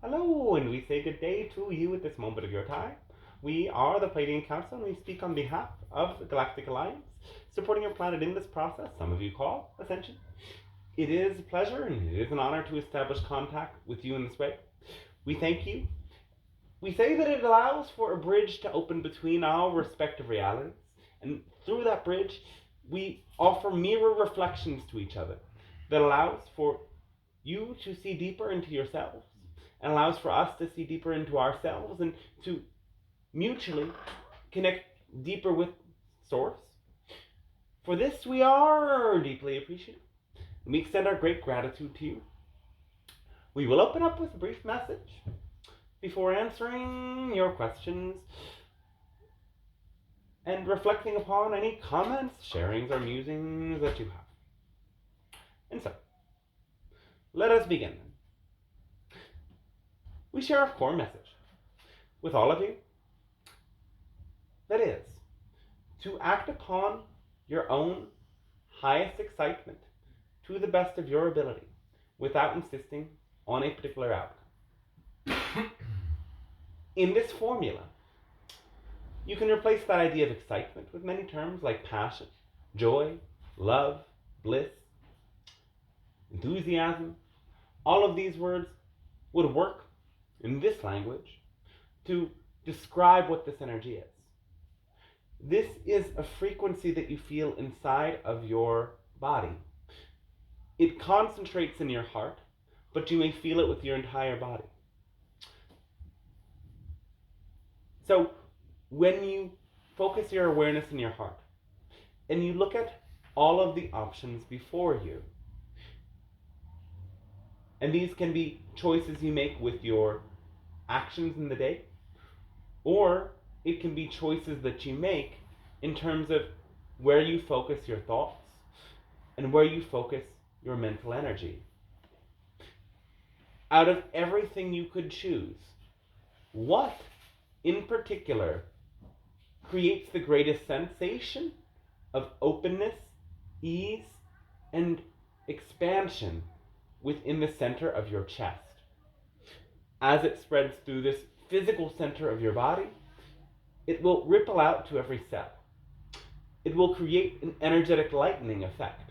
Hello, and we say good day to you at this moment of your time. We are the Pleiadian Council, and we speak on behalf of the Galactic Alliance, supporting your planet in this process, some of you call Ascension. It is a pleasure and it is an honor to establish contact with you in this way. We thank you. We say that it allows for a bridge to open between our respective realities, and through that bridge, we offer mirror reflections to each other that allows for you to see deeper into yourselves and allows for us to see deeper into ourselves and to mutually connect deeper with Source. For this, we are deeply appreciative. We extend our great gratitude to you. We will open up with a brief message before answering your questions and reflecting upon any comments, sharings, or musings that you have. And so, let us begin. We share a core message with all of you. That is, to act upon your own highest excitement to the best of your ability without insisting on a particular outcome. In this formula, you can replace that idea of excitement with many terms like passion, joy, love, bliss, enthusiasm. All of these words would work in this language to describe what this energy is. This is a frequency that you feel inside of your body. It concentrates in your heart, but you may feel it with your entire body. So when you focus your awareness in your heart and you look at all of the options before you, and these can be choices you make with your actions in the day, or it can be choices that you make in terms of where you focus your thoughts and where you focus your mental energy. Out of everything you could choose, what in particular creates the greatest sensation of openness, ease, and expansion within the center of your chest? As it spreads through this physical center of your body, it will ripple out to every cell. It will create an energetic lightning effect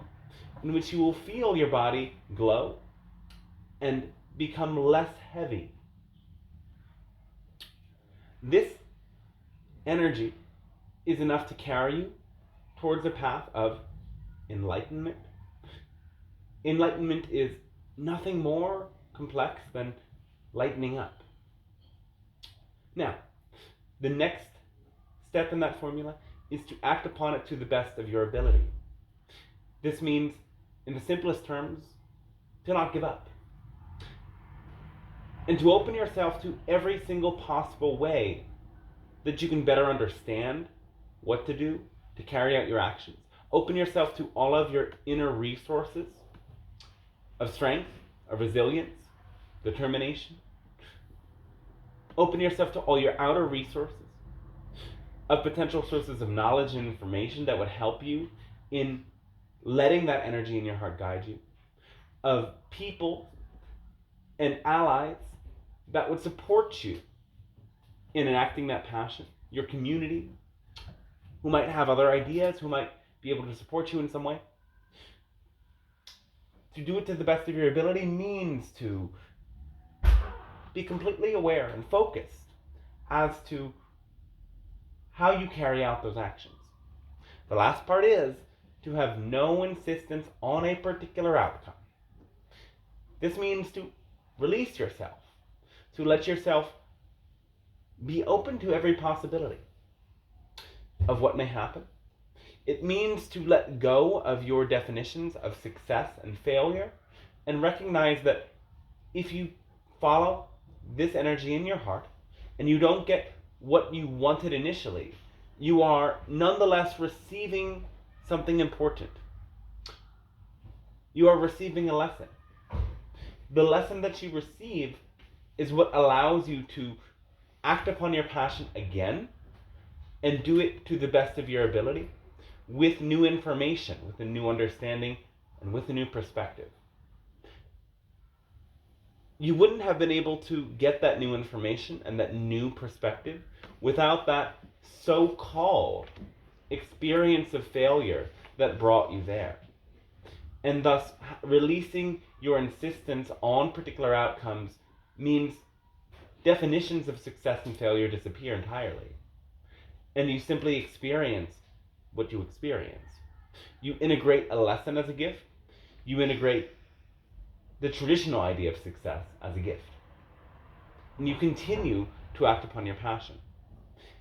in which you will feel your body glow and become less heavy. This energy is enough to carry you towards a path of enlightenment. Enlightenment is nothing more complex than lightening up. Now, the next step in that formula is to act upon it to the best of your ability. This means, in the simplest terms, to not give up. And to open yourself to every single possible way that you can better understand what to do to carry out your actions. Open yourself to all of your inner resources of strength, of resilience, determination. Open yourself to all your outer resources of potential sources of knowledge and information that would help you in letting that energy in your heart guide you, of people and allies that would support you in enacting that passion, your community, who might have other ideas, who might be able to support you in some way. To do it to the best of your ability means to be completely aware and focused as to how you carry out those actions. The last part is to have no insistence on a particular outcome. This means to release yourself, to let yourself be open to every possibility of what may happen. It means to let go of your definitions of success and failure and recognize that if you follow this energy in your heart and you don't get what you wanted initially, you are nonetheless receiving something important. You are receiving a lesson. The lesson that you receive is what allows you to act upon your passion again and do it to the best of your ability with new information, with a new understanding, and with a new perspective. you wouldn't have been able to get that new information and that new perspective without that so-called experience of failure that brought you there. And thus, releasing your insistence on particular outcomes means definitions of success and failure disappear entirely. And you simply experience what you experience. You integrate a lesson as a gift. You integrate the traditional idea of success as a gift. And you continue to act upon your passion.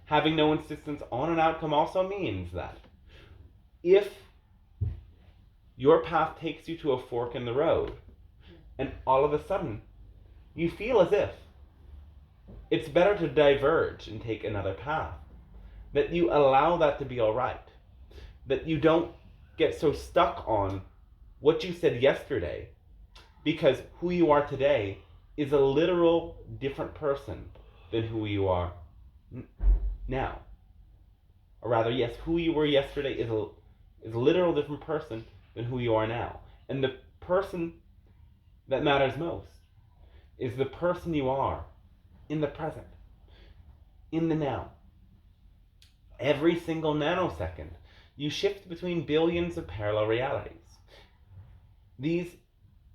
Having no insistence on an outcome also means that if your path takes you to a fork in the road, and all of a sudden you feel as if it's better to diverge and take another path, that you allow that to be all right, that you don't get so stuck on what you said yesterday, because who you are today is a literal different person than who you are now. Or rather, yes, who you were yesterday is a literal different person than who you are now. And the person that matters most is the person you are in the present, in the now. Every single nanosecond, you shift between billions of parallel realities. These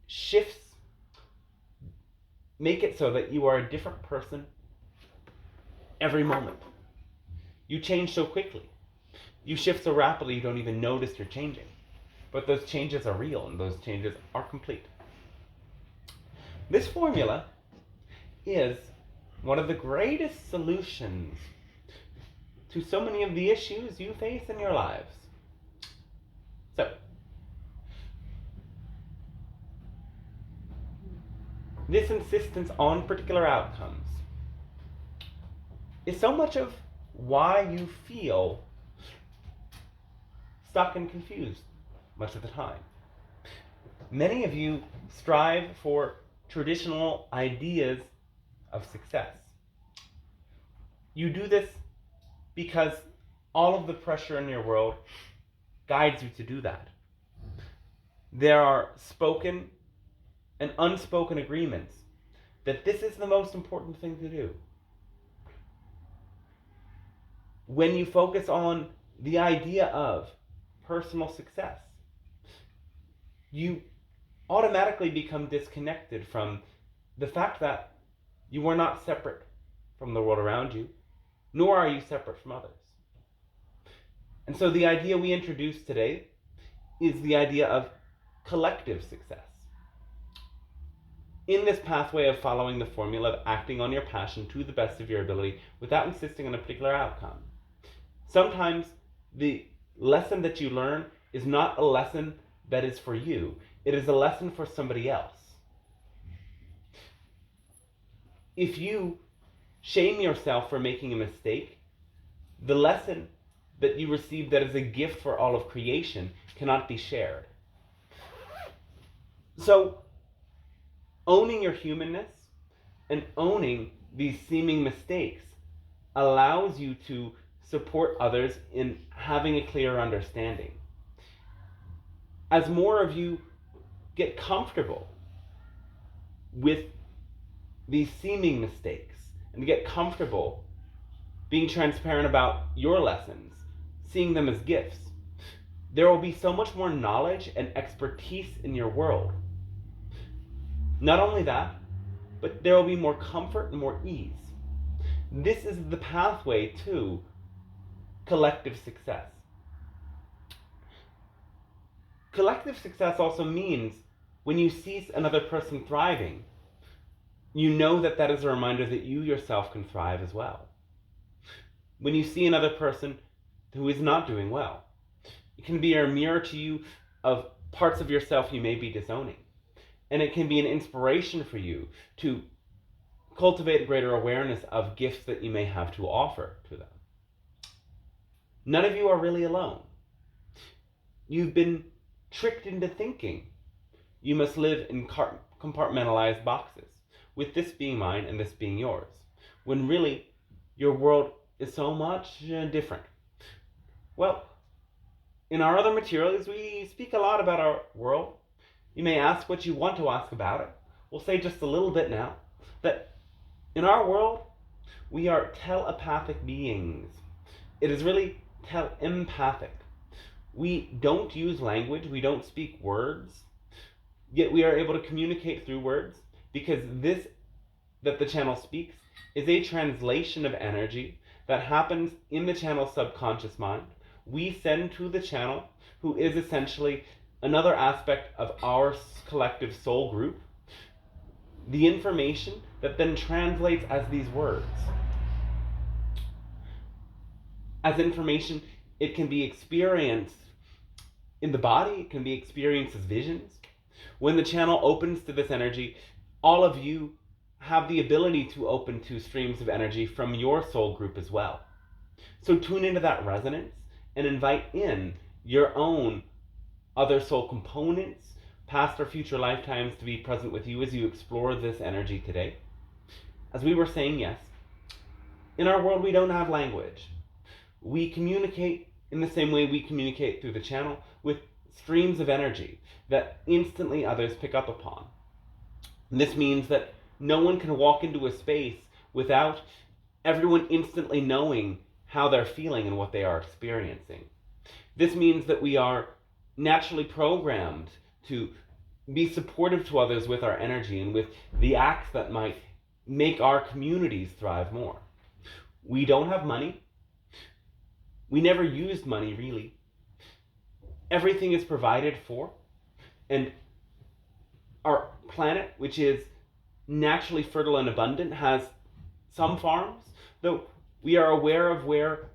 shifts make it so that you are a different person every moment. You change so quickly. You shift so rapidly you don't even notice you're changing. But those changes are real and those changes are complete. This formula is one of the greatest solutions to so many of the issues you face in your lives. So, this insistence on particular outcomes is so much of why you feel stuck and confused much of the time. Many of you strive for traditional ideas of success. You do this because all of the pressure in your world guides you to do that. There are spoken and unspoken agreements that this is the most important thing to do. When you focus on the idea of personal success, you automatically become disconnected from the fact that you are not separate from the world around you, nor are you separate from others. And so the idea we introduced today is the idea of collective success. In this pathway of following the formula of acting on your passion to the best of your ability without insisting on a particular outcome, sometimes the lesson that you learn is not a lesson that is for you. It is a lesson for somebody else. If you shame yourself for making a mistake, the lesson that you receive that is a gift for all of creation cannot be shared. So, owning your humanness and owning these seeming mistakes allows you to support others in having a clearer understanding. As more of you get comfortable with these seeming mistakes and get comfortable being transparent about your lessons, seeing them as gifts, there will be so much more knowledge and expertise in your world. Not only that, but there will be more comfort and more ease. This is the pathway to collective success. Collective success also means when you see another person thriving, you know that that is a reminder that you yourself can thrive as well. When you see another person who is not doing well, it can be a mirror to you of parts of yourself you may be disowning. And it can be an inspiration for you to cultivate greater awareness of gifts that you may have to offer to them. None of you are really alone. You've been tricked into thinking you must live in compartmentalized boxes, with this being mine and this being yours, when really your world is so much different. Well, in our other materials, we speak a lot about our world. You may ask what you want to ask about it. we'll say just a little bit now, that in our world, we are telepathic beings. It is really empathic. We don't use language, we don't speak words, yet we are able to communicate through words, because this that the channel speaks is a translation of energy that happens in the channel's subconscious mind. We send to the channel, who is essentially another aspect of our collective soul group, the information that then translates as these words. As information, it can be experienced in the body, it can be experienced as visions. When the channel opens to this energy, all of you have the ability to open to streams of energy from your soul group as well. So tune into that resonance and invite in your own other soul components, past or future lifetimes, to be present with you as you explore this energy today. As we were saying, yes, in our world we don't have language. We communicate in the same way we communicate through the channel, with streams of energy that instantly others pick up upon. And this means that no one can walk into a space without everyone instantly knowing how they're feeling and what they are experiencing. This means that we are naturally programmed to be supportive to others with our energy and with the acts that might make our communities thrive more. We don't have money. We never used money, really. Everything is provided for, and our planet, which is naturally fertile and abundant, has some farms, though we are aware of where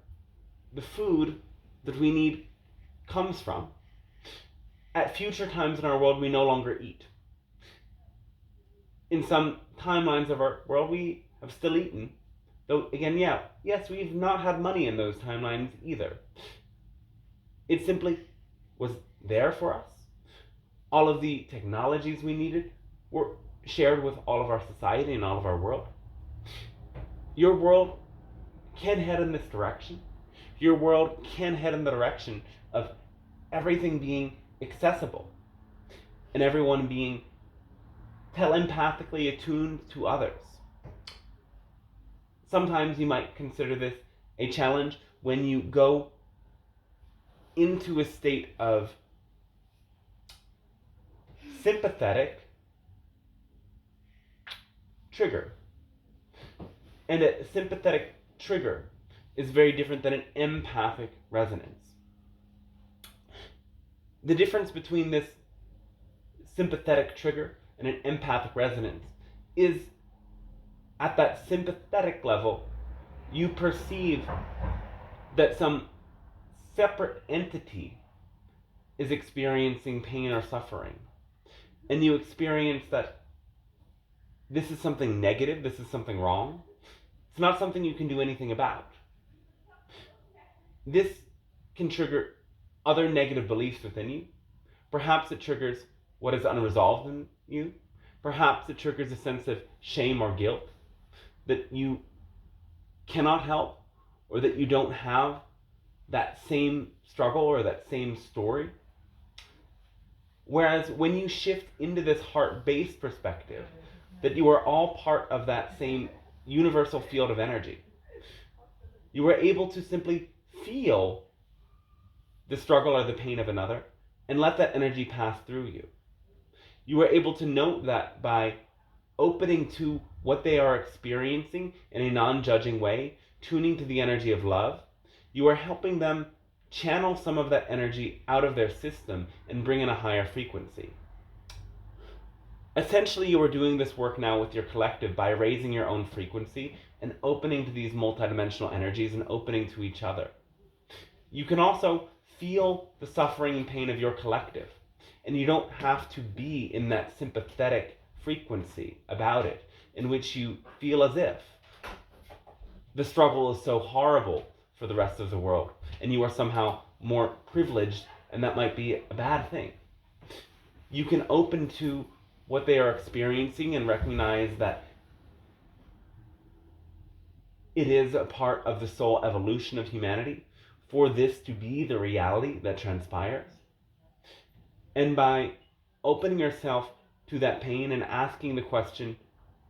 the food that we need comes from. At future times in our world, we no longer eat. In some timelines of our world, we have still eaten, though again, yes, we've not had money in those timelines either. It simply was there for us. All of the technologies we needed were shared with all of our society and all of our world. Your world can head in this direction. Your world can head in the direction of everything being accessible and everyone being telepathically attuned to others. Sometimes you might consider this a challenge when you go into a state of sympathetic trigger. And a sympathetic trigger is very different than an empathic resonance. The difference between this sympathetic trigger and an empathic resonance is at that sympathetic level, you perceive that some separate entity is experiencing pain or suffering. And you experience that this is something negative, this is something wrong. It's not something you can do anything about. This can trigger other negative beliefs within you. Perhaps it triggers what is unresolved in you. Perhaps it triggers a sense of shame or guilt that you cannot help, or that you don't have that same struggle or that same story. Whereas when you shift into this heart-based perspective, that you are all part of that same universal field of energy, you are able to simply feel the struggle or the pain of another and let that energy pass through you. You are able to note that by opening to what they are experiencing in a non-judging way, tuning to the energy of love, you are helping them channel some of that energy out of their system and bring in a higher frequency. Essentially, you are doing this work now with your collective by raising your own frequency and opening to these multidimensional energies and opening to each other. You can also feel the suffering and pain of your collective, and you don't have to be in that sympathetic frequency about it, in which you feel as if the struggle is so horrible for the rest of the world, and you are somehow more privileged, and that might be a bad thing. You can open to what they are experiencing and recognize that it is a part of the soul evolution of humanity for this to be the reality that transpires. And by opening yourself to that pain and asking the question,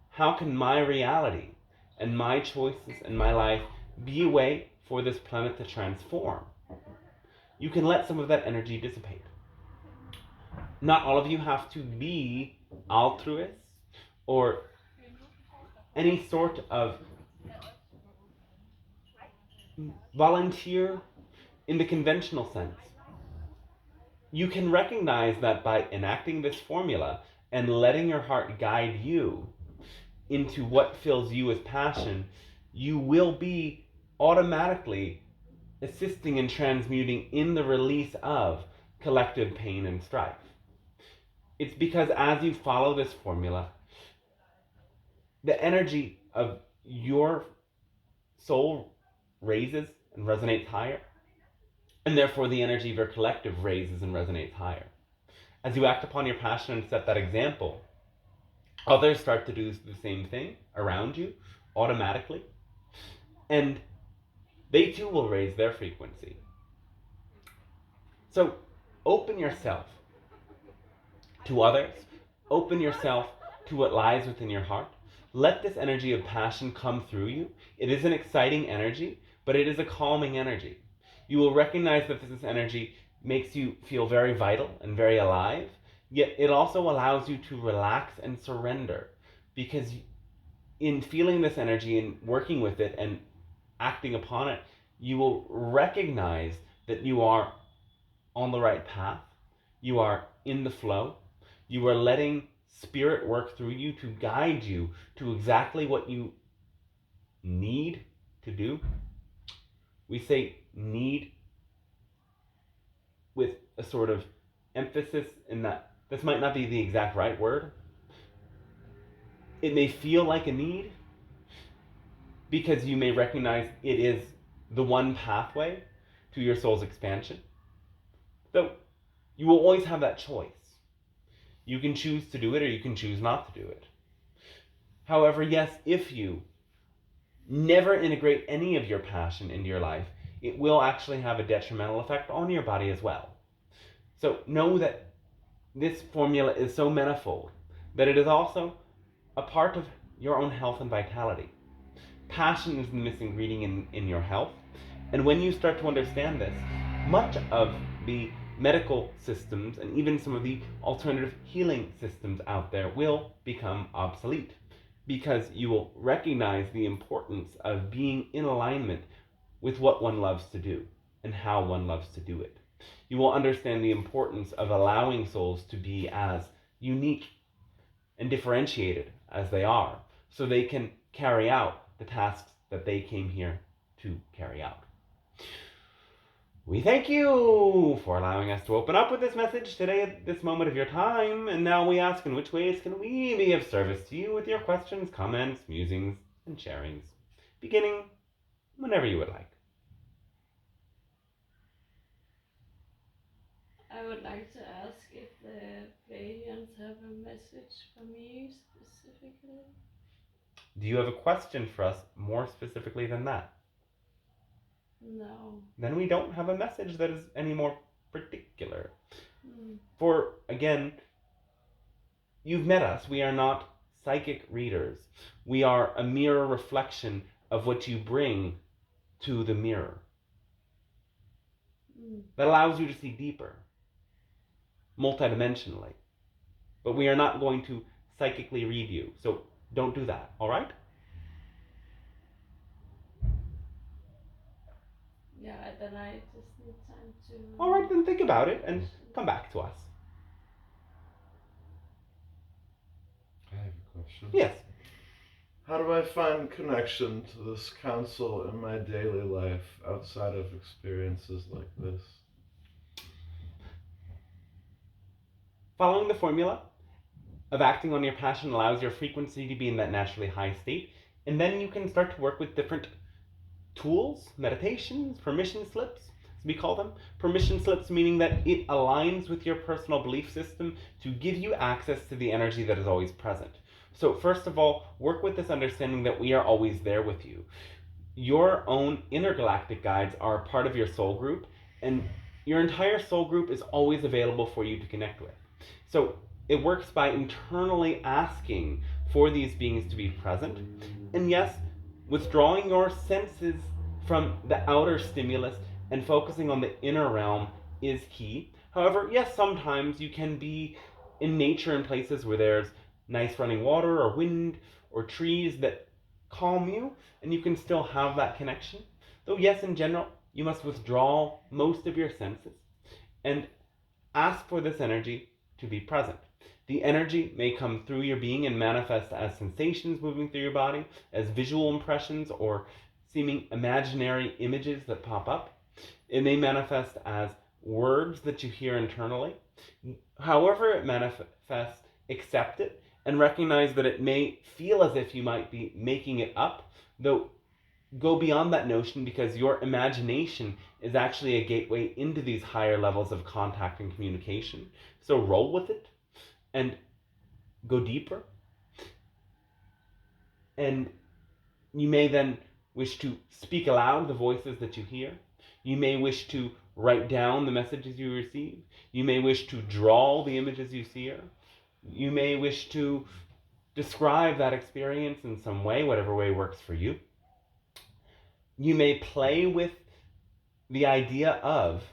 how can my reality and my choices and my life be a way for this planet to transform? You can let some of that energy dissipate. Not all of you have to be altruists or any sort of volunteer in the conventional sense. You can recognize that by enacting this formula and letting your heart guide you into what fills you with passion, you will be automatically assisting and transmuting in the release of collective pain and strife. It's because as you follow this formula, the energy of your soul raises and resonates higher, and therefore the energy of your collective raises and resonates higher. As you act upon your passion and set that example, others start to do the same thing around you automatically, and they too will raise their frequency. So open yourself to others, open yourself to what lies within your heart. Let this energy of passion come through you. It is an exciting energy, but it is a calming energy. You will recognize that this energy makes you feel very vital and very alive, yet it also allows you to relax and surrender, because in feeling this energy and working with it and acting upon it, you will recognize that you are on the right path, you are in the flow, you are letting spirit work through you to guide you to exactly what you need to do. We say need with a sort of emphasis in that this might not be the exact right word. It may feel like a need because you may recognize it is the one pathway to your soul's expansion. So you will always have that choice. You can choose to do it or you can choose not to do it. However, yes, if you never integrate any of your passion into your life, it will actually have a detrimental effect on your body as well. So know that this formula is so manifold that it is also a part of your own health and vitality. Passion is the missing ingredient in your health. And when you start to understand this, much of the medical systems and even some of the alternative healing systems out there will become obsolete, because you will recognize the importance of being in alignment with what one loves to do and how one loves to do it. You will understand the importance of allowing souls to be as unique and differentiated as they are, so they can carry out the tasks that they came here to carry out. We thank you for allowing us to open up with this message today at this moment of your time, and now we ask, in which ways can we be of service to you with your questions, comments, musings, and sharings, beginning whenever you would like. I would like to ask if the Pleiadians have a message for me specifically. Do you have a question for us more specifically than that? No. Then we don't have a message that is any more particular. For, again, you've met us. We are not psychic readers. We are a mirror reflection of what you bring to the mirror. That allows you to see deeper, multidimensionally. But we are not going to psychically read you. So don't do that, all right? Yeah, then I just need time to... All right, then think about it and come back to us. I have a question. Yes. How do I find connection to this council in my daily life outside of experiences like this? Following the formula of acting on your passion allows your frequency to be in that naturally high state, and then you can start to work with different tools, meditations, permission slips, as we call them. Permission slips meaning that it aligns with your personal belief system to give you access to the energy that is always present. So first of all, work with this understanding that we are always there with you. Your own intergalactic guides are a part of your soul group, and your entire soul group is always available for you to connect with. So It works by internally asking for these beings to be present. And yes, withdrawing your senses from the outer stimulus and focusing on the inner realm is key. However, yes, sometimes you can be in nature in places where there's nice running water or wind or trees that calm you, and you can still have that connection. Though, yes, in general, you must withdraw most of your senses and ask for this energy to be present. The energy may come through your being and manifest as sensations moving through your body, as visual impressions or seeming imaginary images that pop up. It may manifest as words that you hear internally. However it manifests, accept it and recognize that it may feel as if you might be making it up, though go beyond that notion, because your imagination is actually a gateway into these higher levels of contact and communication. So roll with it and go deeper. And you may then wish to speak aloud the voices that you hear. You may wish to write down the messages you receive. You may wish to draw the images you see. You may wish to describe that experience in some way, whatever way works for you. You may play with the idea of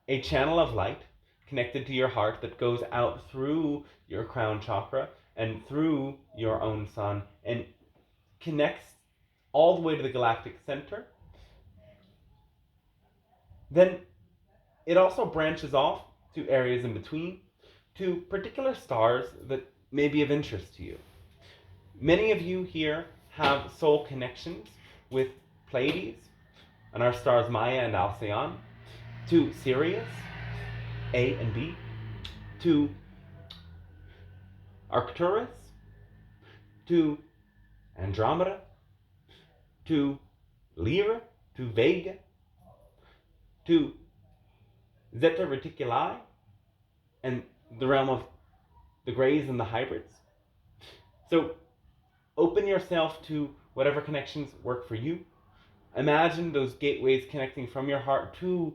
a channel of light connected to your heart that goes out through your crown chakra and through your own sun and connects all the way to the galactic center. Then it also branches off to areas in between, to particular stars that may be of interest to you. Many of you here have soul connections with Pleiades and our stars Maya and Alcyon, to Sirius, A and B, to Arcturus, to Andromeda, to Lyra, to Vega, to Zeta Reticuli, and the realm of the Greys and the hybrids. So open yourself to whatever connections work for you. Imagine those gateways connecting from your heart to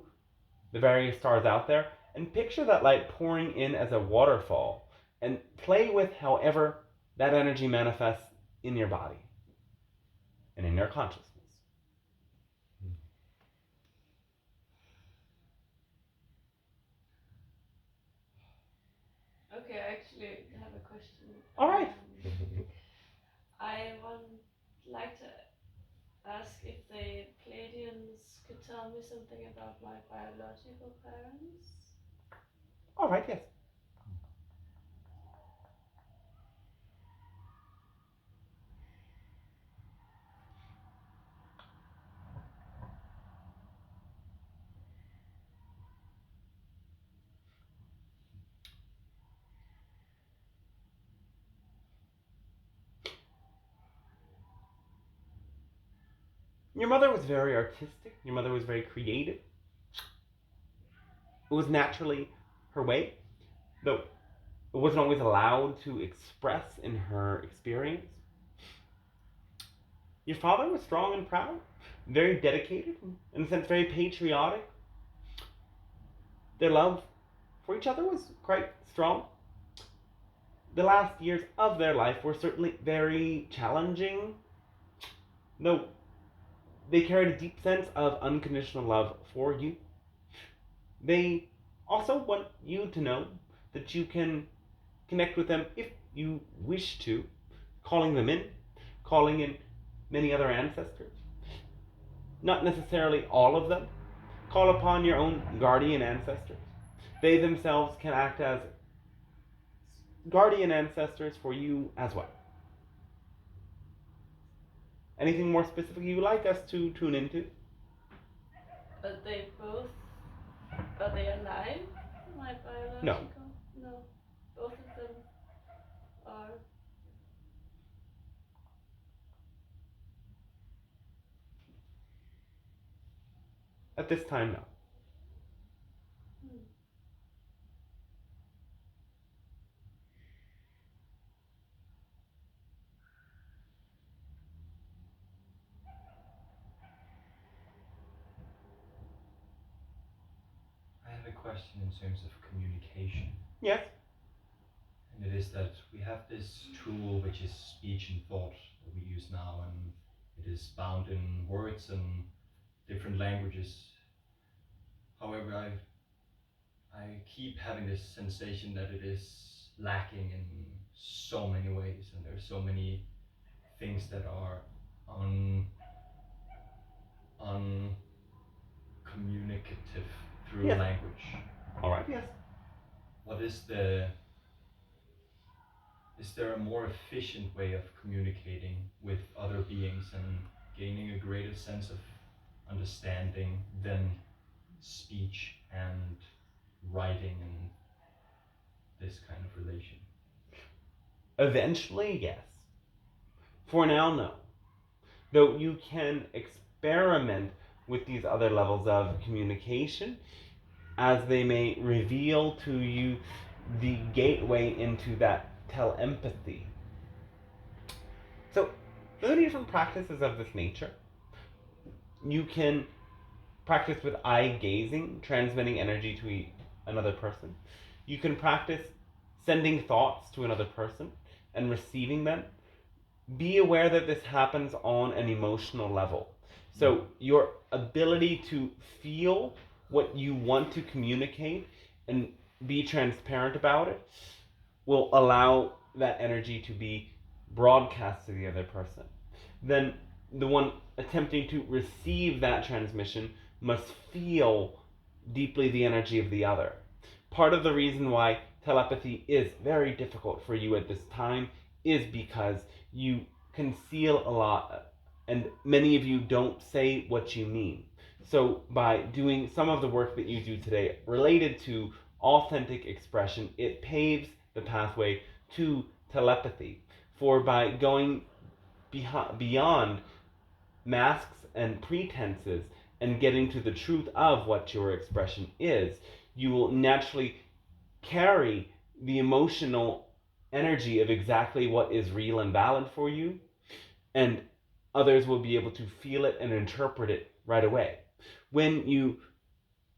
the various stars out there, and picture that light pouring in as a waterfall, and play with however that energy manifests in your body and in your consciousness. Okay, I actually have a question. All right. I would like to ask if the Pleiadians could tell me something about my biological parents. All right, yes. Your mother was very artistic. Your mother was very creative. It was naturally her way, though it wasn't always allowed to express in her experience. Your father was strong and proud, very dedicated, in a sense very patriotic. Their love for each other was quite strong. The last years of their life were certainly very challenging, though they carried a deep sense of unconditional love for you. They also want you to know that you can connect with them if you wish to, calling them in, calling in many other ancestors. Not necessarily all of them. Call upon your own guardian ancestors. They themselves can act as guardian ancestors for you as well. Anything more specific you would like us to tune into? Are they alive? My biological? No. No. Both of them are. At this time, no. I have a question in terms of communication. Yes? And it is that we have this tool which is speech and thought that we use now, and it is bound in words and different languages. However, I keep having this sensation that it is lacking in so many ways, and there's so many things that are uncommunicative through Yes. language. All right. Yes. What is there a more efficient way of communicating with other beings and gaining a greater sense of understanding than speech and writing and this kind of relation? Eventually, yes. For now, no. Though you can experiment with these other levels of communication as they may reveal to you the gateway into that telepathy. So, there are many different practices of this nature. You can practice with eye gazing, transmitting energy to another person. You can practice sending thoughts to another person and receiving them. Be aware that this happens on an emotional level. So your ability to feel what you want to communicate and be transparent about it will allow that energy to be broadcast to the other person. Then the one attempting to receive that transmission must feel deeply the energy of the other. Part of the reason why telepathy is very difficult for you at this time is because you conceal a lot, and many of you don't say what you mean. So by doing some of the work that you do today related to authentic expression, it paves the pathway to telepathy. For by going beyond masks and pretenses and getting to the truth of what your expression is, you will naturally carry the emotional energy of exactly what is real and valid for you, and others will be able to feel it and interpret it right away. When you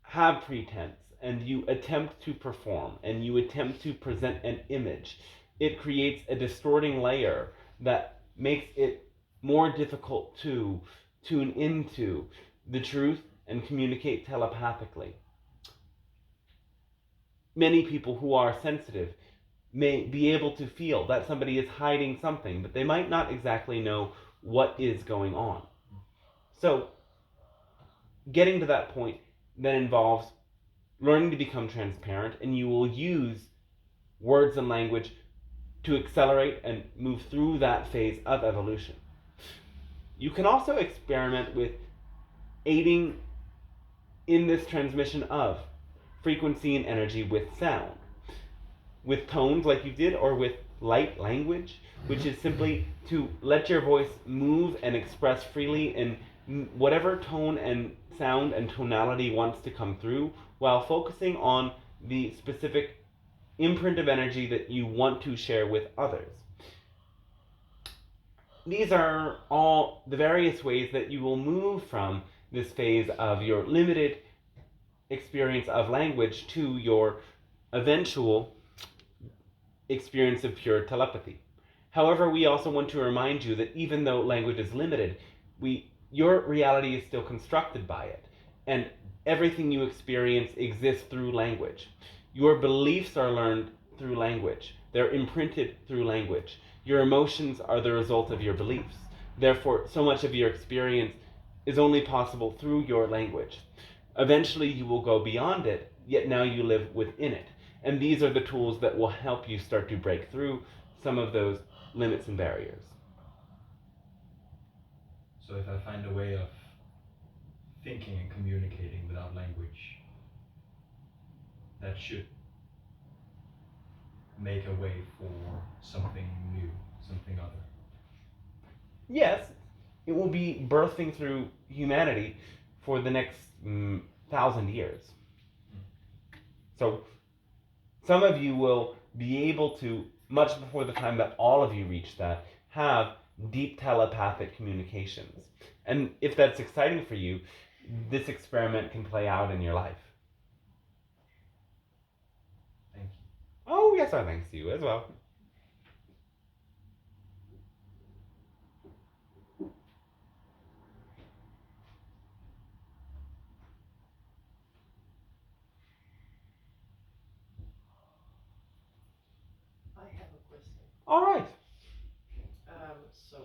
have pretense and you attempt to perform and you attempt to present an image, it creates a distorting layer that makes it more difficult to tune into the truth and communicate telepathically. Many people who are sensitive may be able to feel that somebody is hiding something, but they might not exactly know what is going on. So, getting to that point then involves learning to become transparent, and you will use words and language to accelerate and move through that phase of evolution. You can also experiment with aiding in this transmission of frequency and energy with sound, with tones like you did, or with light language, which is simply to let your voice move and express freely in whatever tone and sound and tonality wants to come through, while focusing on the specific imprint of energy that you want to share with others. These are all the various ways that you will move from this phase of your limited experience of language to your eventual experience of pure telepathy. However, we also want to remind you that even though language is limited, your reality is still constructed by it, and everything you experience exists through language. Your beliefs are learned through language. They're imprinted through language. Your emotions are the result of your beliefs. Therefore, so much of your experience is only possible through your language. Eventually, you will go beyond it, yet now you live within it. And these are the tools that will help you start to break through some of those limits and barriers. So if I find a way of thinking and communicating without language, that should make a way for something new, something other. Yes, it will be birthing through humanity for the next 1,000 years. So some of you will be able to, much before the time that all of you reach that, have deep telepathic communications. And if that's exciting for you, this experiment can play out in your life. Thank you. Oh, yes, our thanks to you as well. I have a question. All right. So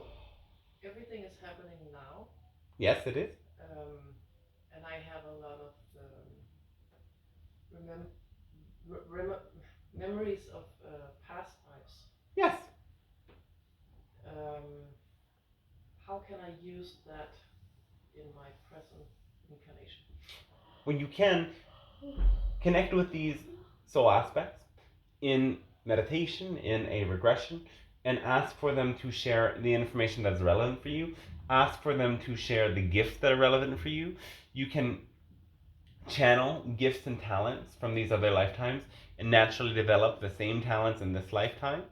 everything is happening now. Yes, it is. And I have a lot of memories of past lives. Yes. How can I use that in my present incarnation? Well, you can connect with these soul aspects in meditation, in a regression, and ask for them to share the information that's relevant for you. Ask for them to share the gifts that are relevant for you. You can channel gifts and talents from these other lifetimes and naturally develop the same talents in this lifetime.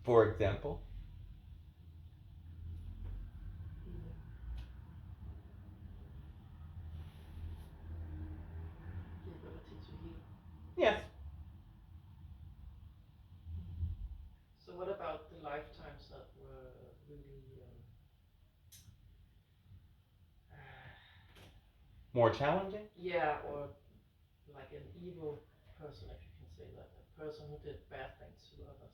For example, The ability to heal. yes. So what about the lifetimes that were really More challenging? yeah, or like an evil person, if you can say that, a person who did bad things to others?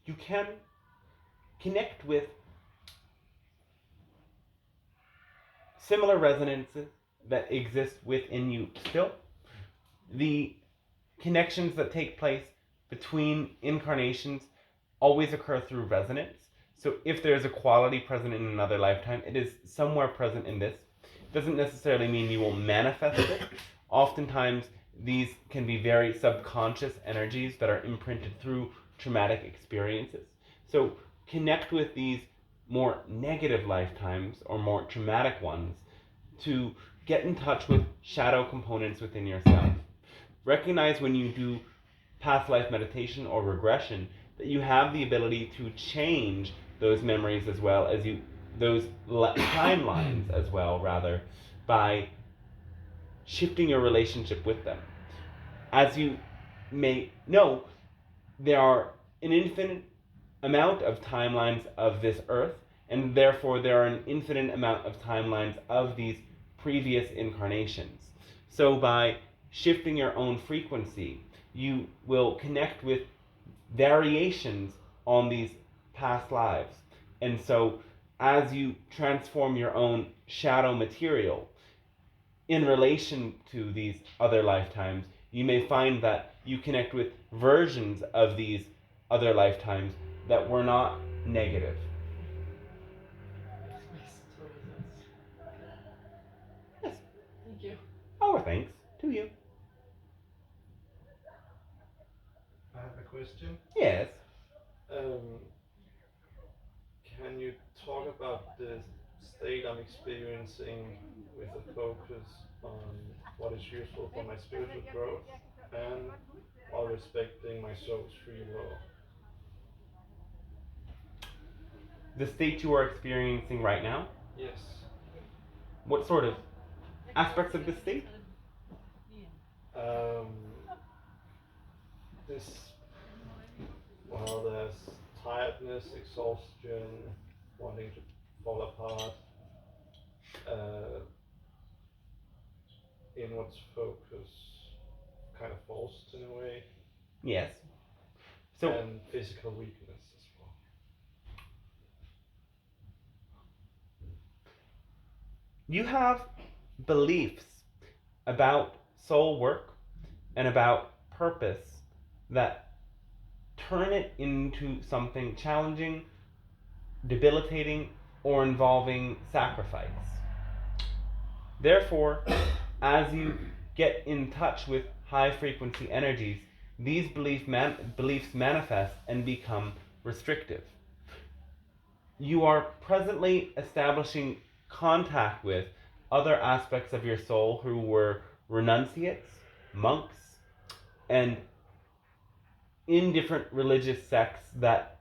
You can connect with similar resonances that exist within you still. The connections that take place between incarnations always occur through resonance. So if there's a quality present in another lifetime, it is somewhere present in this. Doesn't necessarily mean you will manifest it. Oftentimes, these can be very subconscious energies that are imprinted through traumatic experiences. So connect with these more negative lifetimes or more traumatic ones to get in touch with shadow components within yourself. Recognize when you do past life meditation or regression that you have the ability to change those memories as well as those timelines as well, rather, by shifting your relationship with them. As you may know, there are an infinite amount of timelines of this earth, and therefore there are an infinite amount of timelines of these previous incarnations. So by shifting your own frequency, you will connect with variations on these past lives. And so as you transform your own shadow material in relation to these other lifetimes, you may find that you connect with versions of these other lifetimes that were not negative. Yes, makes total sense. Okay. Yes. Thank you. Our thanks to you. I have a question. Yes. Can you talk about the state I'm experiencing with a focus on what is useful for my spiritual growth and while respecting my soul's free will? The state you are experiencing right now? Yes. What sort of aspects of this state? There's tiredness, exhaustion, wanting to fall apart, inwards focus, kind of forced in a way, Yes. So and physical weakness as well. you have beliefs about soul work and about purpose that turn it into something challenging, debilitating, or involving sacrifice. Therefore, as you get in touch with high frequency energies, these beliefs manifest and become restrictive. You are presently establishing contact with other aspects of your soul who were renunciates, monks, and in different religious sects that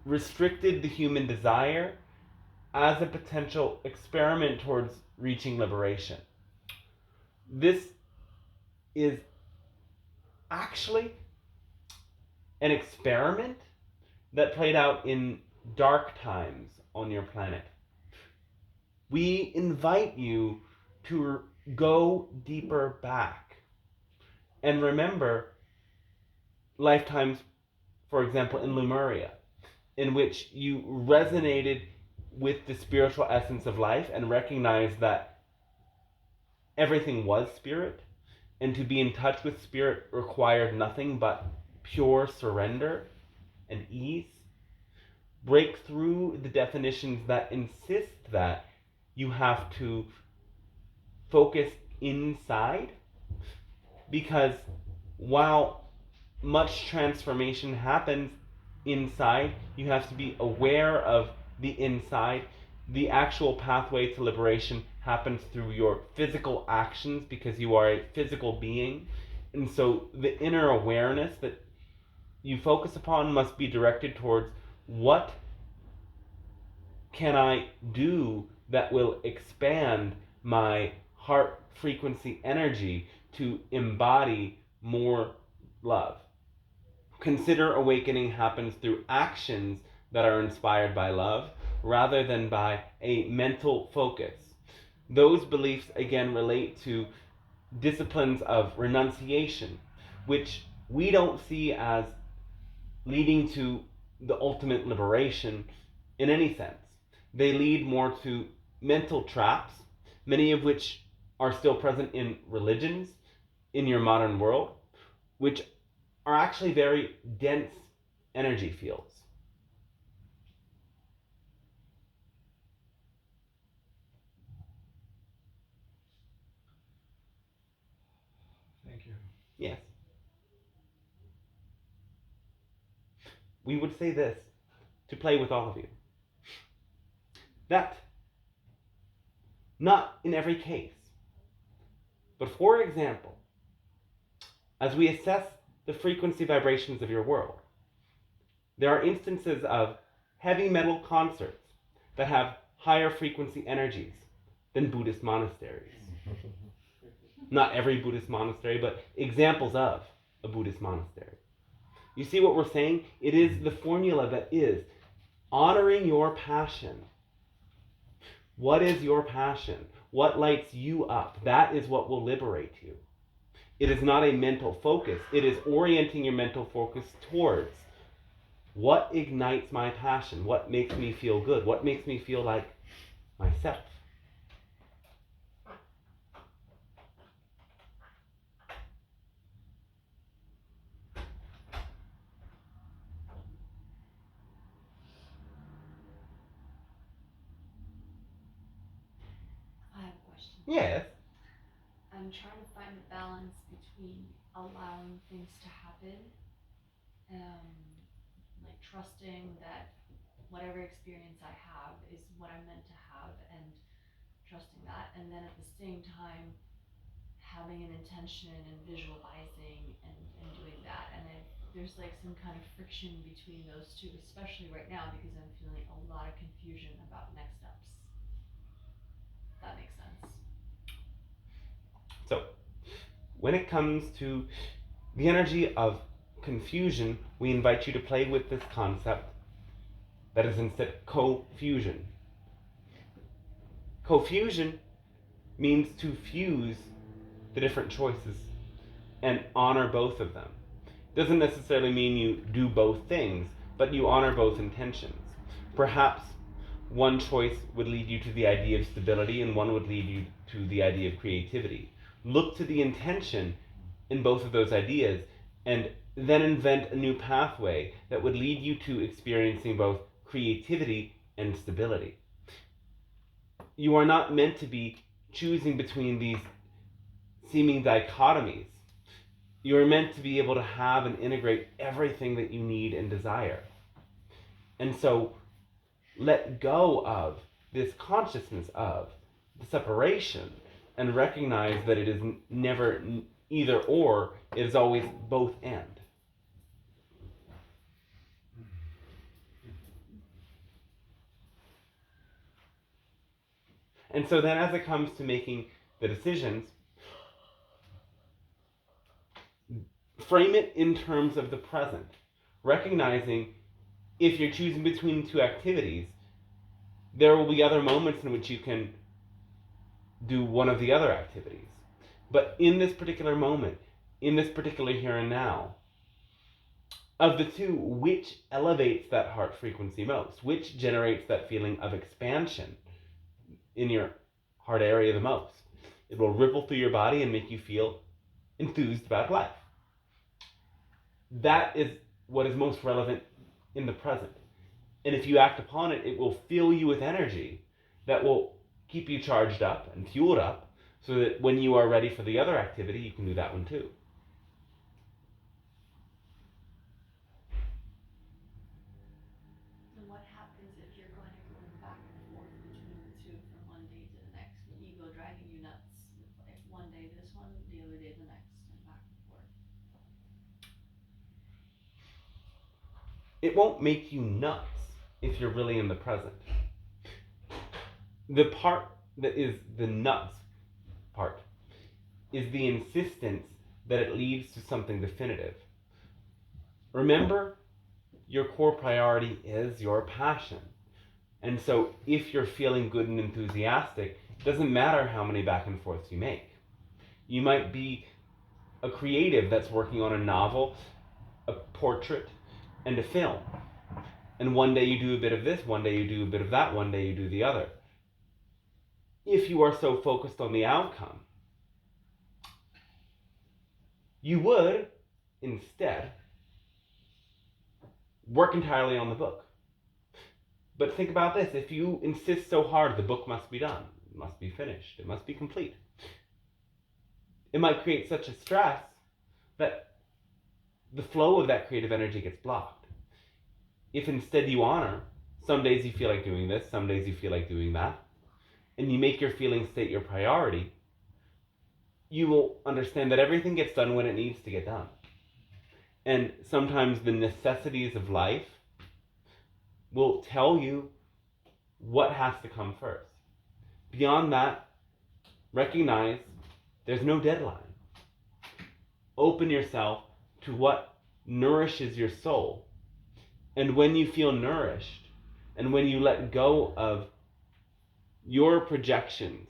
restricted the human desire as a potential experiment towards reaching liberation. This is actually an experiment that played out in dark times on your planet. We invite you to go deeper back and remember lifetimes, for example, in Lemuria, in which you resonated with the spiritual essence of life and recognized that everything was spirit, and to be in touch with spirit required nothing but pure surrender and ease. Break through the definitions that insist that you have to focus inside, because while much transformation happens inside, you have to be aware of the inside. The actual pathway to liberation happens through your physical actions because you are a physical being. And so the inner awareness that you focus upon must be directed towards what can I do that will expand my heart frequency energy to embody more love. Consider awakening happens through actions that are inspired by love rather than by a mental focus. Those beliefs again relate to disciplines of renunciation, which we don't see as leading to the ultimate liberation in any sense. They lead more to mental traps, many of which are still present in religions in your modern world, which are actually very dense energy fields. Thank you. Yes. We would say this to play with all of you. That not in every case, but for example, as we assess the frequency vibrations of your world, there are instances of heavy metal concerts that have higher frequency energies than Buddhist monasteries. Not every Buddhist monastery, but examples of a Buddhist monastery. You see what we're saying? It is the formula that is honoring your passion. What is your passion? What lights you up? That is what will liberate you. It is not a mental focus. It is orienting your mental focus towards what ignites my passion, what makes me feel good, what makes me feel like myself. I have a question. Yes. I'm trying to find the balance between allowing things to happen, like trusting that whatever experience I have is what I'm meant to have and trusting that, and then at the same time having an intention and visualizing and doing that. And there's like some kind of friction between those two, especially right now because I'm feeling a lot of confusion about next steps. If that makes sense. So, when it comes to the energy of confusion, we invite you to play with this concept that is instead co-fusion. Co-fusion means to fuse the different choices and honor both of them. Doesn't necessarily mean you do both things, but you honor both intentions. Perhaps one choice would lead you to the idea of stability and one would lead you to the idea of creativity. Look to the intention in both of those ideas and then invent a new pathway that would lead you to experiencing both creativity and stability. You are not meant to be choosing between these seeming dichotomies. You are meant to be able to have and integrate everything that you need and desire. And so let go of this consciousness of the separation and recognize that it is never either or, it is always both and. And so then as it comes to making the decisions, frame it in terms of the present, recognizing if you're choosing between two activities, there will be other moments in which you can do one of the other activities. But in this particular moment, in this particular here and now, of the two, which elevates that heart frequency most? Which generates that feeling of expansion in your heart area the most? It will ripple through your body and make you feel enthused about life. That is what is most relevant in the present. And if you act upon it, it will fill you with energy that will keep you charged up and fueled up so that when you are ready for the other activity, you can do that one too. And what happens if you're going back and forth between the two from one day to the next? The ego driving you nuts. Like one day this one, the other day the next, and back and forth. It won't make you nuts if you're really in the present. The part that is the nuts part is the insistence that it leads to something definitive. Remember, your core priority is your passion. And so if you're feeling good and enthusiastic, it doesn't matter how many back and forths you make. You might be a creative that's working on a novel, a portrait, and a film. And one day you do a bit of this, one day you do a bit of that, one day you do the other. If you are so focused on the outcome, you would instead work entirely on the book. But think about this. If you insist so hard, the book must be done, it must be finished, it must be complete. It might create such a stress that the flow of that creative energy gets blocked. If instead you honor, some days you feel like doing this, some days you feel like doing that, and you make your feeling state your priority, you will understand that everything gets done when it needs to get done. And sometimes the necessities of life will tell you what has to come first. Beyond that, recognize there's no deadline. Open yourself to what nourishes your soul. And when you feel nourished, and when you let go of your projections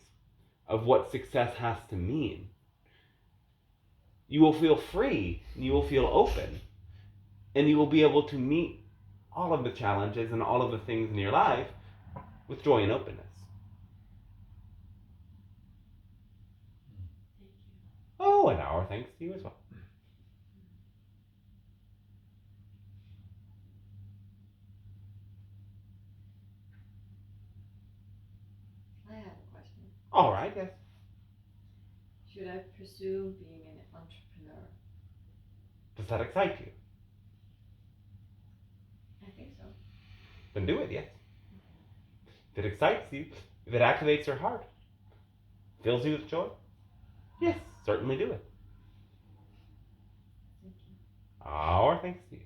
of what success has to mean, you will feel free, and you will feel open, and you will be able to meet all of the challenges and all of the things in your life with joy and openness. Thank you. Oh, and our thanks to you as well. I have a question. All right, yes. Should I pursue being an entrepreneur? Does that excite you? I think so. Then do it, yes. If it excites you, if it activates your heart, fills you with joy, yes, certainly do it. Thank you. Our thanks to you.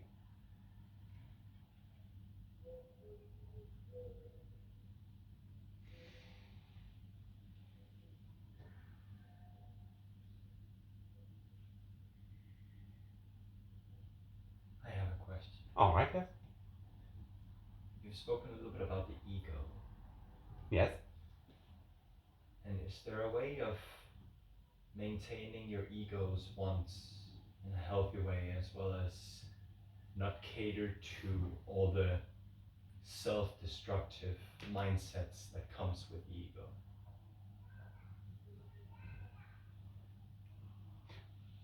I have a question. All right, yes. You've spoken a little bit about the ego. Yes. And is there a way of maintaining your ego's wants in a healthy way, as well as not cater to all the self-destructive mindsets that comes with the ego?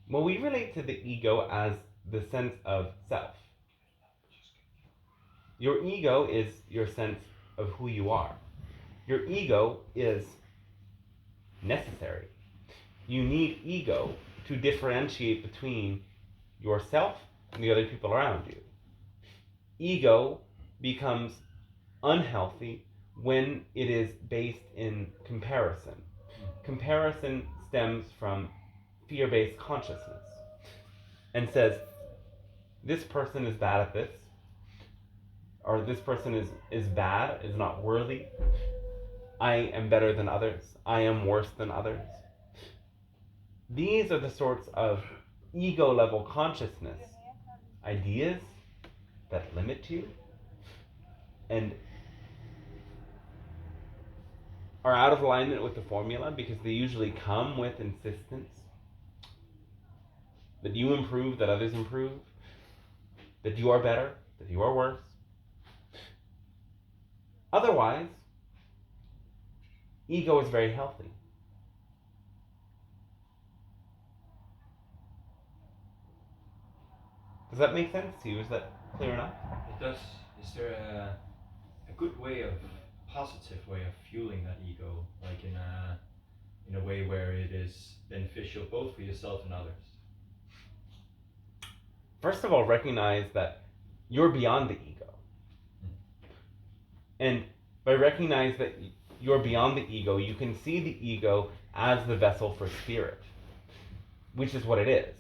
Well, we relate to the ego as the sense of self. Your ego is your sense of who you are. Your ego is necessary. You need ego to differentiate between yourself and the other people around you. Ego becomes unhealthy when it is based in comparison. Comparison stems from fear-based consciousness and says, this person is bad at this, or this person is bad, is not worthy. I am better than others. I am worse than others. These are the sorts of ego level consciousness ideas that limit you and are out of alignment with the formula, because they usually come with insistence that you improve, that others improve, that you are better, that you are worse. Otherwise, ego is very healthy. Does that make sense to you? Is that clear enough? It does. Is there a good way of, positive way of fueling that ego, like in a way where it is beneficial both for yourself and others? First of all, recognize that you're beyond the ego. And by recognizing that you're beyond the ego, you can see the ego as the vessel for spirit, which is what it is.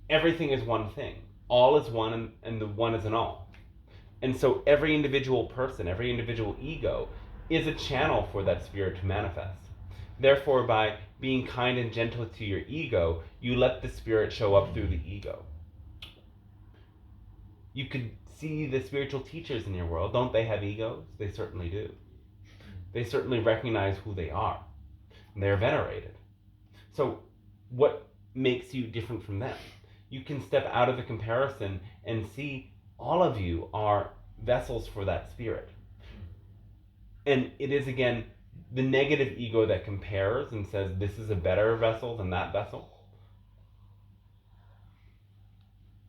Everything is one thing. All is one, and the one is an all. And so every individual person, every individual ego is a channel for that spirit to manifest. Therefore, by being kind and gentle to your ego, you let the spirit show up through the ego. You could see the spiritual teachers in your world. Don't they have egos? They certainly do. They certainly recognize who they are. And they're venerated. So what makes you different from them? You can step out of the comparison and see all of you are vessels for that spirit. And it is, again, the negative ego that compares and says this is a better vessel than that vessel.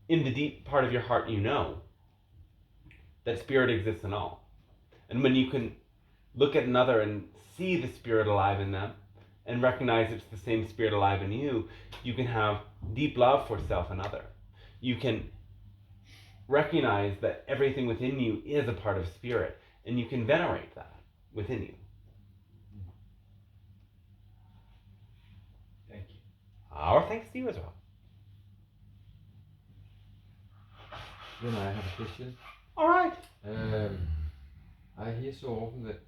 In the deep part of your heart, you know that spirit exists in all. And when you can look at another and see the spirit alive in them and recognize it's the same spirit alive in you, you can have deep love for self and other. You can recognize that everything within you is a part of spirit, and you can venerate that within you. Thank you. Our thanks to you as well. Then I have a question. All right. I hear so often that,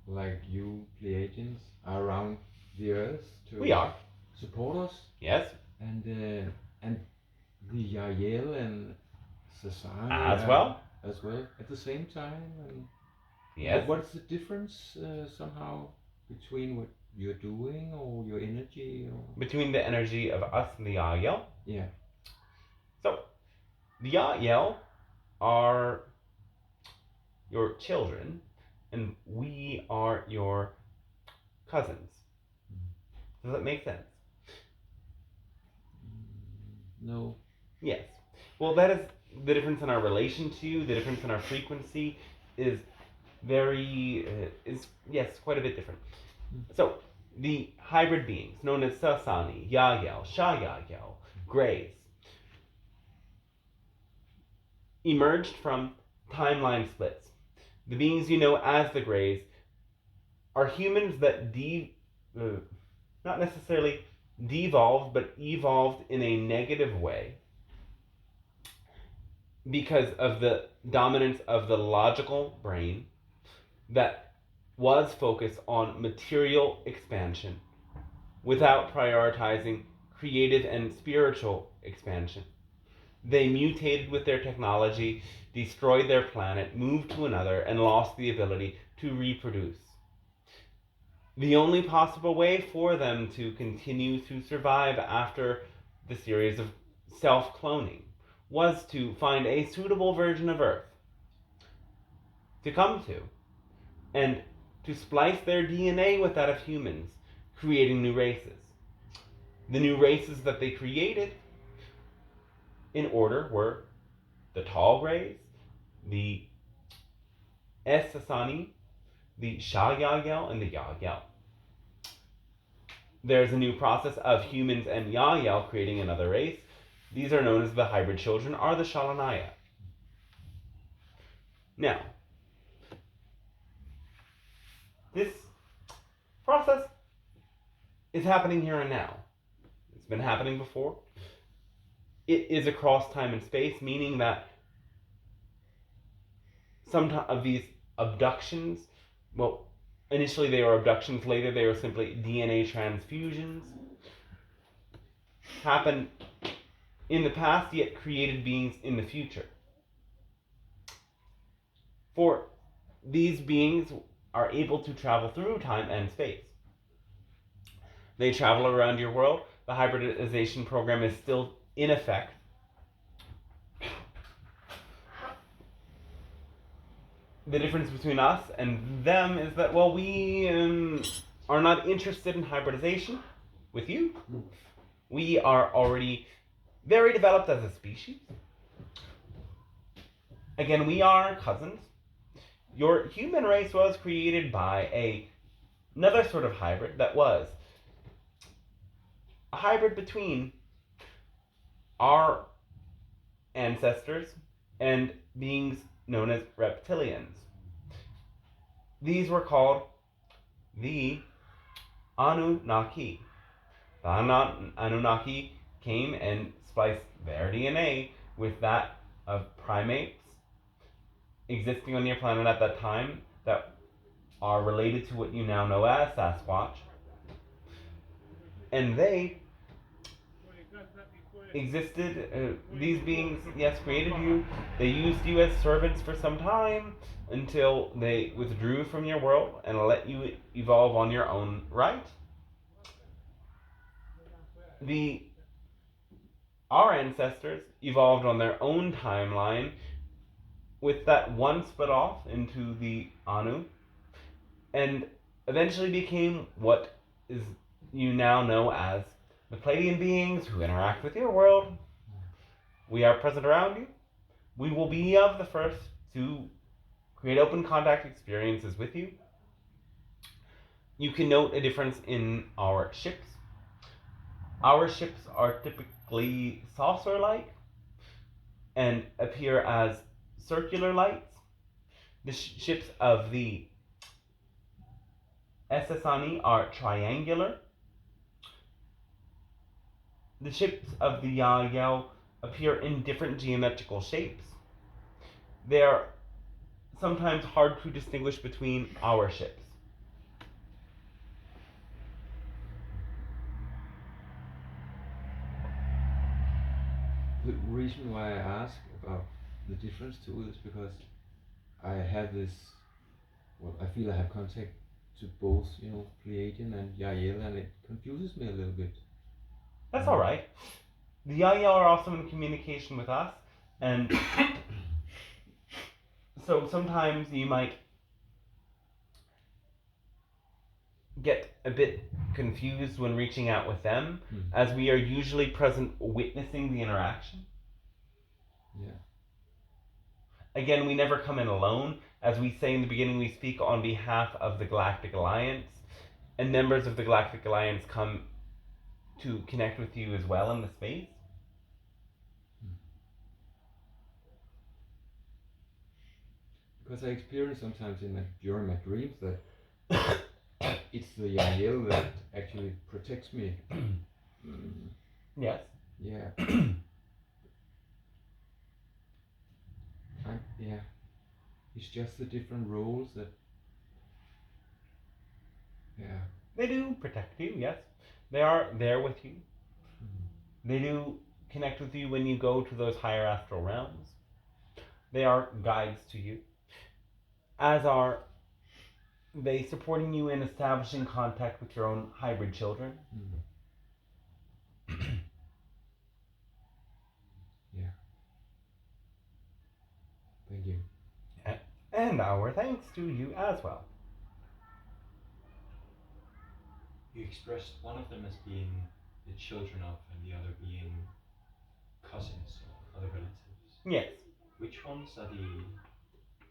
like, you Pleiadians are around the Earth to We are. support us, Yes. and the Yahyel and Sasani As well. at the same time. And Yes. what is the difference somehow between what you're doing or your energy? Or... Between the energy of us and the Yahyel. Yeah. So, the Yahyel are your children, and we are your cousins. Does that make sense? No. Yes. Well, that is the difference in our relation to you. The difference in our frequency is quite a bit different. So, the hybrid beings, known as Sasani, Yahyel, Yahyel, Greys, emerged from timeline splits. The beings you know as the Greys are humans that not necessarily devolved, but evolved in a negative way because of the dominance of the logical brain that was focused on material expansion without prioritizing creative and spiritual expansion. They mutated with their technology, destroyed their planet, moved to another, and lost the ability to reproduce. The only possible way for them to continue to survive after the series of self-cloning was to find a suitable version of Earth to come to, and to splice their DNA with that of humans, creating new races. The new races that they created in order were the Tall Greys, the Sasani, the Yahyel, and the Yahyel. There's a new process of humans and Yahyel creating another race. These are known as the hybrid children, or the Shalanaya. Now, this process is happening here and now. It's been happening before. It is across time and space, meaning that some of these abductions, well, initially they were abductions, later they were simply DNA transfusions. happened in the past yet created beings in the future. For these beings are able to travel through time and space. They travel around your world. The hybridization program is still in effect. The difference between us and them is that, well, we are not interested in hybridization with you. We are already very developed as a species. Again, we are cousins. Your human race was created by another sort of hybrid that was a hybrid between our ancestors and beings known as reptilians. These were called the Anunnaki. The Anunnaki came and spliced their DNA with that of primates existing on your planet at that time that are related to what you now know as Sasquatch. And they existed, these beings, yes, created you. They used you as servants for some time until they withdrew from your world and let you evolve on your own right. Our ancestors evolved on their own timeline with that one split off into the Anu and eventually became what is you now know as the Pleiadian beings who interact with your world. We are present around you. We will be of the first to create open contact experiences with you. You can note a difference in our ships. Our ships are typically saucer-like and appear as circular lights. The ships of the SSani are triangular. The ships of the Yahyel appear in different geometrical shapes. They are sometimes hard to distinguish between our ships. The reason why I ask about the difference too is because I have this, well, I feel I have contact to both, Pleiadian and Yahyel, and it confuses me a little bit. That's all right. The Yahyel are also in communication with us, and so sometimes you might get a bit confused when reaching out with them, as we are usually present witnessing the interaction. Yeah. Again, we never come in alone. As we say in the beginning, we speak on behalf of the Galactic Alliance, and members of the Galactic Alliance come to connect with you as well in the space. Because I experience sometimes during my dreams that it's the Yahyel that actually protects me. Yes. Yeah. Yeah. It's just the different roles that. Yeah. They do protect you, yes. They are there with you. They do connect with you when you go to those higher astral realms. They are guides to you. As are they supporting you in establishing contact with your own hybrid children. Yeah. Thank you. And our thanks to you as well. You expressed one of them as being the children of, and the other being cousins or other relatives. Yes. Which ones are the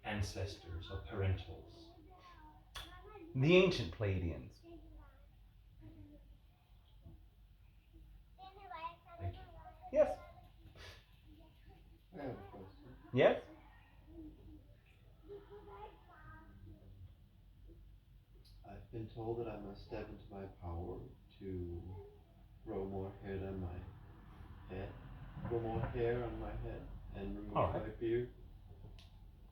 ancestors or parentals? The ancient Pleiadians. Thank you. Yes. I have a question. Yes. I've been told that I must step into my power to grow more hair on my head, and remove All right. my beard.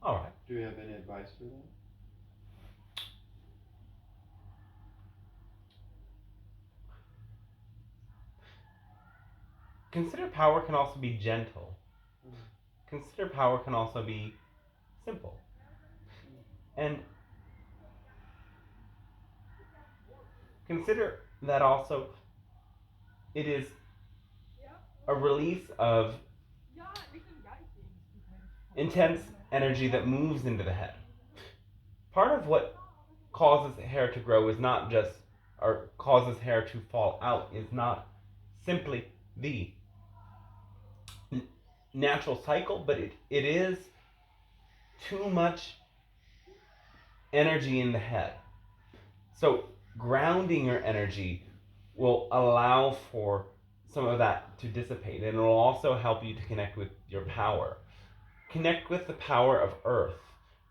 All right. Do you have any advice for that? consider power can also be gentle. Consider power can also be simple. And consider that also it is a release of intense energy that moves into the head. Part of what causes hair to grow is not just, or causes hair to fall out, is not simply the natural cycle, but it is too much energy in the head. So grounding your energy will allow for some of that to dissipate, and it will also help you to connect with your power. Connect with the power of earth.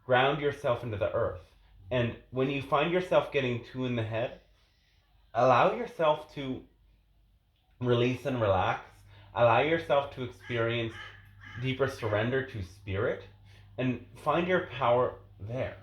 Ground yourself into the earth. And when you find yourself getting too in the head, allow yourself to release and relax. Allow yourself to experience deeper surrender to spirit, and find your power there.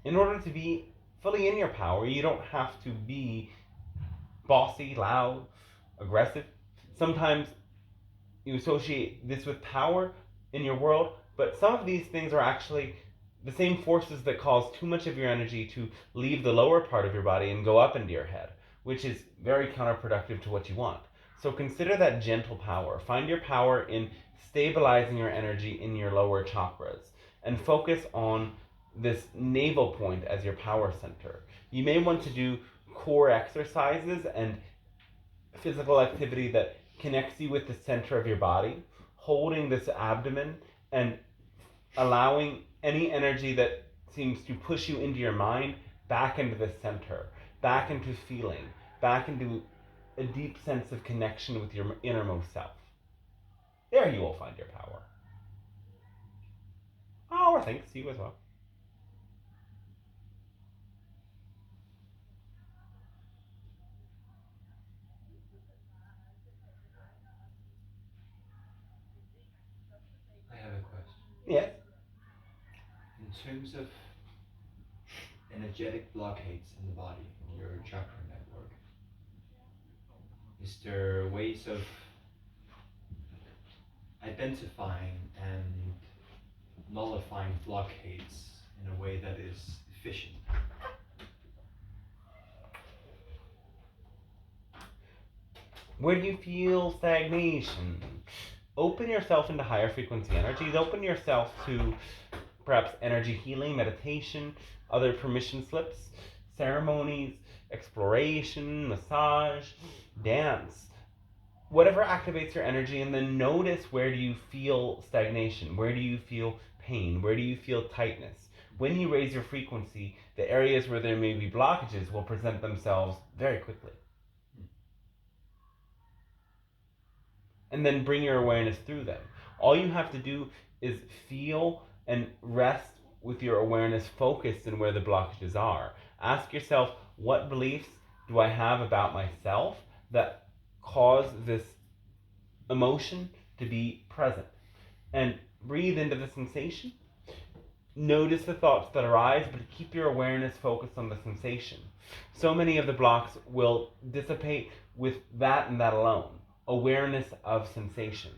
In order to be fully in your power, you don't have to be bossy, loud, aggressive. Sometimes you associate this with power in your world, but some of these things are actually the same forces that cause too much of your energy to leave the lower part of your body and go up into your head, which is very counterproductive to what you want. So consider that gentle power. Find your power in stabilizing your energy in your lower chakras, and focus on this navel point as your power center. You may want to do core exercises and physical activity that connects you with the center of your body, holding this abdomen and allowing any energy that seems to push you into your mind back into the center, back into feeling, back into a deep sense of connection with your innermost self. There you will find your power. Or thanks to you as well. I have a question. Yes. In terms of energetic blockades in the body, in your chakra network, is there ways of identifying and nullifying blockades in a way that is efficient? Where do you feel stagnation? Open yourself into higher frequency energies. Open yourself to perhaps energy healing, meditation, other permission slips, ceremonies, exploration, massage, dance. Whatever activates your energy, and then notice, where do you feel stagnation? Where do you feel pain? Where do you feel tightness? When you raise your frequency, the areas where there may be blockages will present themselves very quickly. And then bring your awareness through them. All you have to do is feel and rest with your awareness focused in where the blockages are. Ask yourself, what beliefs do I have about myself that cause this emotion to be present? And breathe into the sensation. Notice the thoughts that arise, but keep your awareness focused on the sensation. So many of the blocks will dissipate with that and that alone. Awareness of sensation.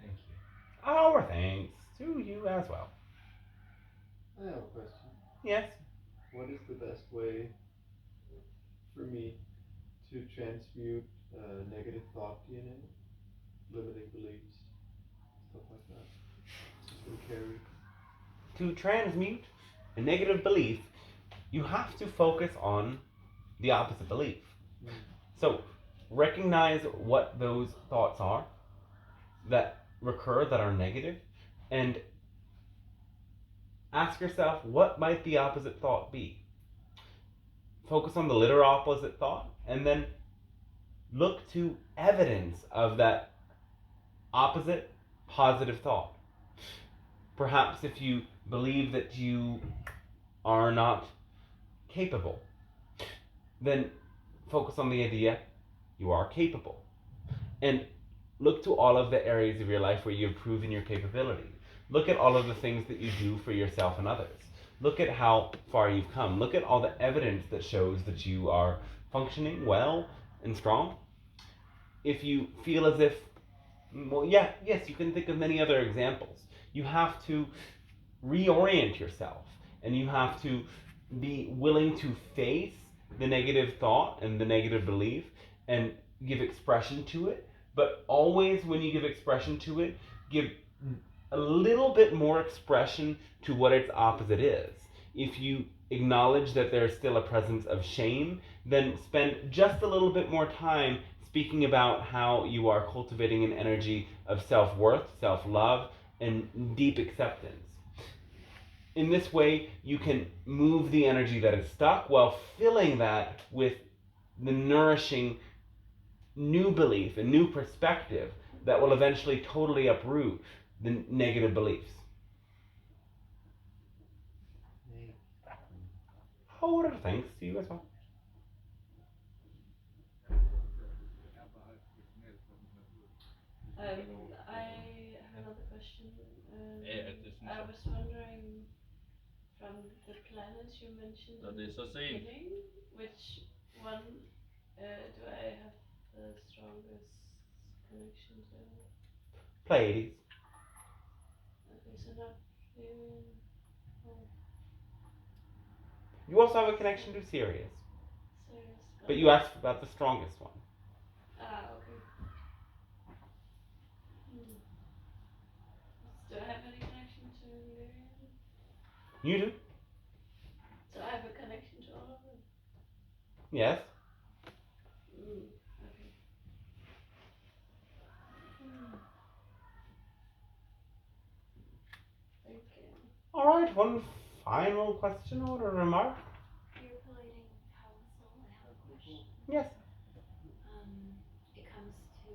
Thank you. Our thanks to you as well. I have a question. Yes. What is the best way for me to transmute negative thought DNA, limiting beliefs, stuff like that? Just been carried. To transmute a negative belief, you have to focus on the opposite belief. So recognize what those thoughts are that recur, that are negative, and ask yourself, what might the opposite thought be? Focus on the literal opposite thought, and then look to evidence of that opposite positive thought. Perhaps if you believe that you are not capable, then focus on the idea you are capable. And Look to all of the areas of your life where you've proven your capability. Look at all of the things that you do for yourself and others. Look at how far you've come. Look at all the evidence that shows that you are functioning well and strong. If you feel as if, well, yes, you can think of many other examples. You have to reorient yourself, and you have to be willing to face the negative thought and the negative belief and give expression to it. But always when you give expression to it, give a little bit more expression to what its opposite is. If you acknowledge that there's still a presence of shame, then spend just a little bit more time speaking about how you are cultivating an energy of self-worth, self-love, and deep acceptance. In this way, you can move the energy that is stuck while filling that with the nourishing new belief, a new perspective that will eventually totally uproot the negative beliefs. Oh, what are thanks to you as well. I have another question. I was wondering, from the planets you mentioned in the beginning, which one do I have the strongest connection to? Pleiades. Okay, so not Pleiadian. Oh, You also have a connection to Sirius, serious. but you asked about the strongest one. Okay. Do I have any connection to Liberating? You do? So I have a connection to all of them? Yes. Okay. Thank you. All right, one final question or a remark? Your Pleiadian council, I have a question. Yes. It comes to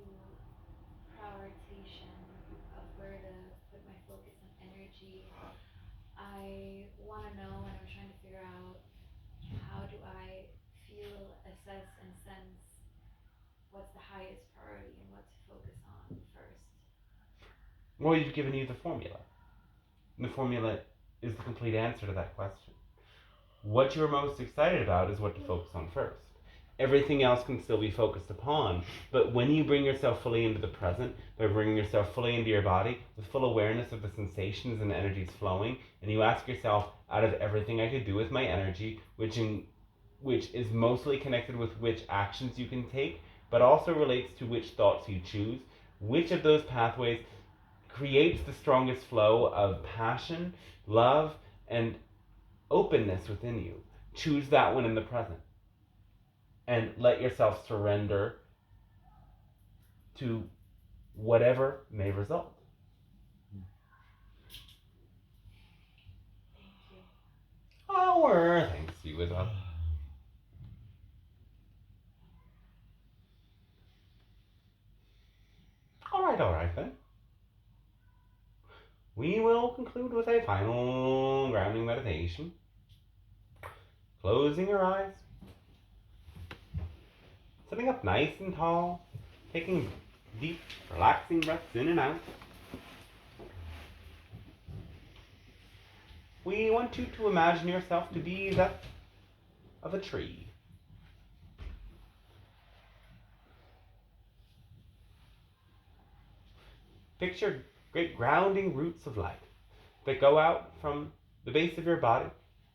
prioritization of where to put my focus and energy. I want to know, and I'm trying to figure out, how do I feel, assess, and sense what's the highest priority and what to focus on first. Well, we've given you the formula. And the formula is the complete answer to that question. What you're most excited about is what to focus on first. Everything else can still be focused upon, but when you bring yourself fully into the present, by bringing yourself fully into your body, with full awareness of the sensations and energies flowing, and you ask yourself, out of everything I could do with my energy, which is mostly connected with which actions you can take, but also relates to which thoughts you choose, which of those pathways creates the strongest flow of passion, love, and openness within you. Choose that one in the present. And let yourself surrender to whatever may result. Thank you. Oh, thanks to you as well. All right then. We will conclude with a final grounding meditation. Closing your eyes. Sitting up nice and tall. Taking deep, relaxing breaths in and out. We want you to imagine yourself to be that of a tree. Picture great grounding roots of light that go out from the base of your body,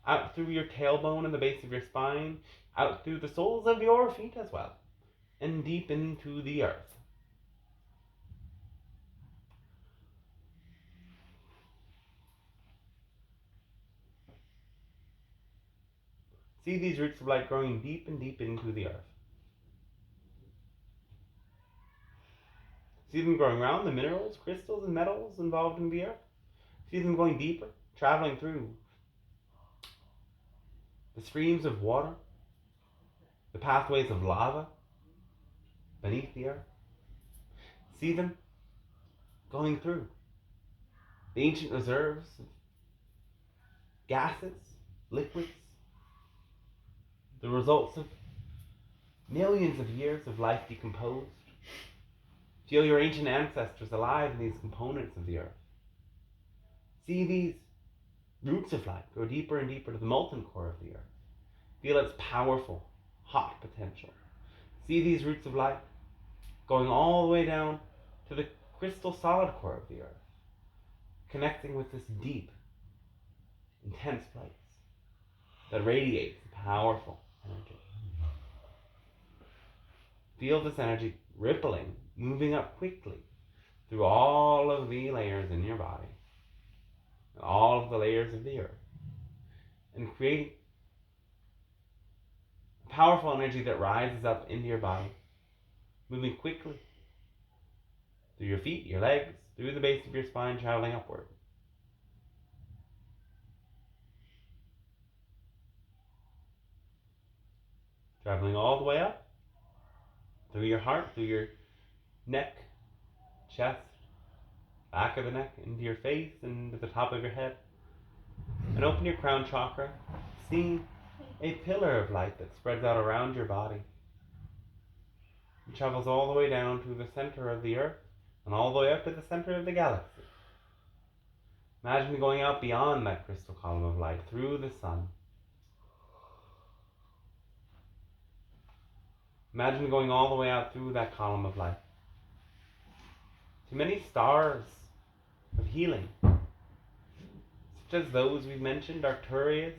out through your tailbone and the base of your spine, out through the soles of your feet as well, and deep into the earth. See these roots of light growing deep and deep into the earth. See them growing around the minerals, crystals, and metals involved in the earth. See them going deeper, traveling through the streams of water, the pathways of lava beneath the earth. See them going through the ancient reserves of gases, liquids, the results of millions of years of life decomposed. Feel your ancient ancestors alive in these components of the earth. See these roots of light go deeper and deeper to the molten core of the earth. Feel its powerful, hot potential. See these roots of light going all the way down to the crystal solid core of the earth, connecting with this deep, intense place that radiates powerful energy. Feel this energy rippling, moving up quickly through all of the layers in your body, and all of the layers of the earth, and creating a powerful energy that rises up into your body, moving quickly through your feet, your legs, through the base of your spine, traveling upward. Traveling all the way up, through your heart, through your neck, chest, back of the neck, into your face, and to the top of your head. And open your crown chakra, seeing a pillar of light that spreads out around your body. It travels all the way down to the center of the earth, and all the way up to the center of the galaxy. Imagine going out beyond that crystal column of light, through the sun. Imagine going all the way out through that column of light to many stars of healing, such as those we've mentioned, Arcturus,